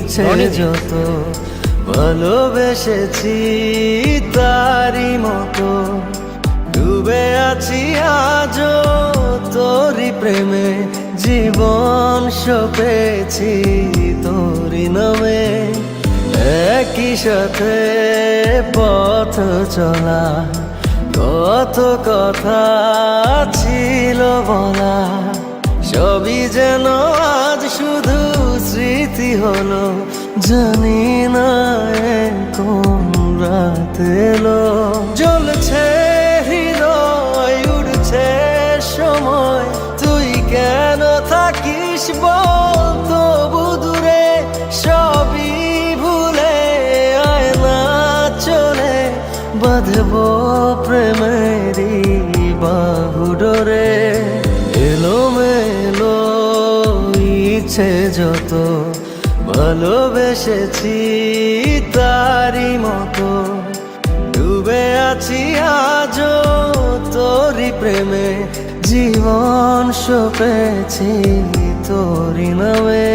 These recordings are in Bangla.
ইচ্ছে যত ভালোবেসেছি তারি মতো ডুবে আছি আজও তোরি প্রেমে জীবন সপেছি তোরি নামে একই সাথে পথ চলা কত কথা ছিল বলা সবই যেন আজ শুধু স্মৃতি হলো জানি না কোন রাত এলো জ্বলছে হৃদয় উড়ছে সময় তুই কেন থাকিস বল তবু দূরে সবই ভুলে আয় না চলে বাঁধবো প্রেমেরই বাহু ডোরে এলোমেলো ইচ্ছে যত ভালোবেসেছি তারি মতো ডুবে আছি আজও তোরি প্রেমে জীবন সপেছি তোরি নামে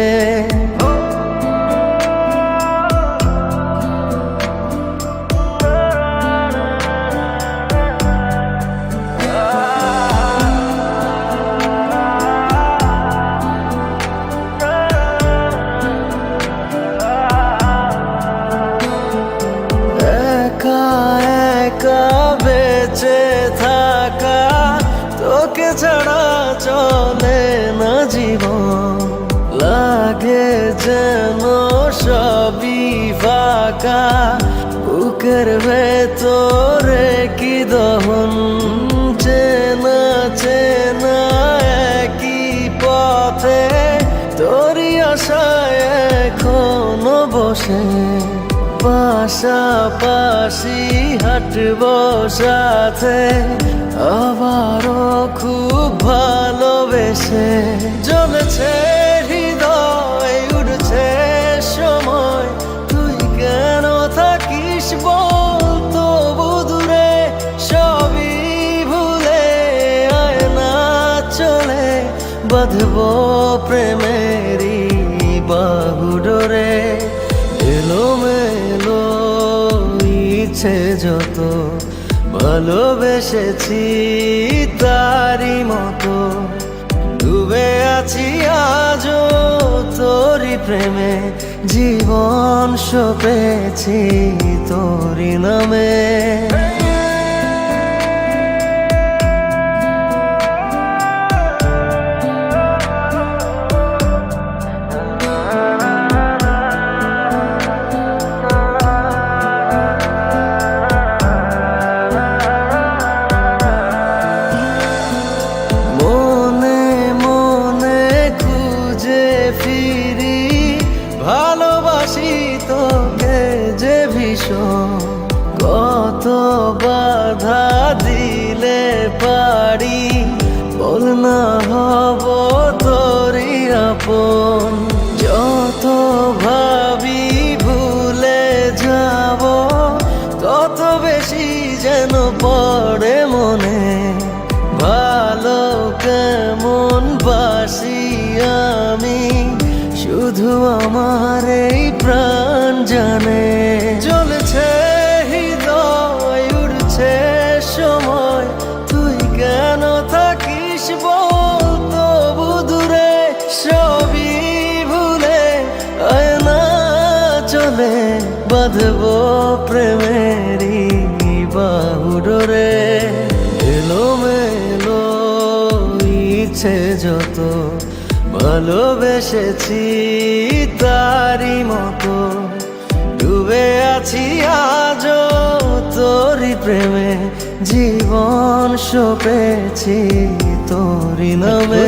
বেঁচে থাকা তোকে ছাড়া চলে না জীবন লাগে যেন সবই ফাঁকা বুকের ভেতরে কি দহন চেনা চেনা একই পথে তোরই আশায় এখনো বসে পাশাপাশি হাঁটবো সাথে আবারও খুব ভালোবেসে জ্বলছে হৃদয় উঠছে সময় তুই কেন থাকিস বল তবু দূরে সবই ভুলে আয় না চলে বাঁধবো প্রেমেরই বাহু ডোরে এলোমেলো ইচ্ছে যত ভালোবেসেছি তারি মতো ডুবে আছি আজও তোরি প্রেমে জীবন সপেছি তোরি নামে ভালোবাসি তোকে যে ভীষণ কত বাধা দিলে পারি বল না হব তোরই আপন যত ভাবি ভুলে যাব তত বেশি যেন পড়ে মনে ভালো কেমন বাসি আমি শুধু আমার এই প্রাণ জানে জ্বলছে হৃদয় উড়ছে সময় তুই কেন থাকিস বল তবু দূরে সবই ভুলে আয় না চলে বাঁধবো প্রেমেরই বাহু ডোরে এলোমেলো ইচ্ছে যত ভালোবেসেছি তারি মতো ডুবে আছি আজও তোরি প্রেমে জীবন সপেছি তোরি নামে।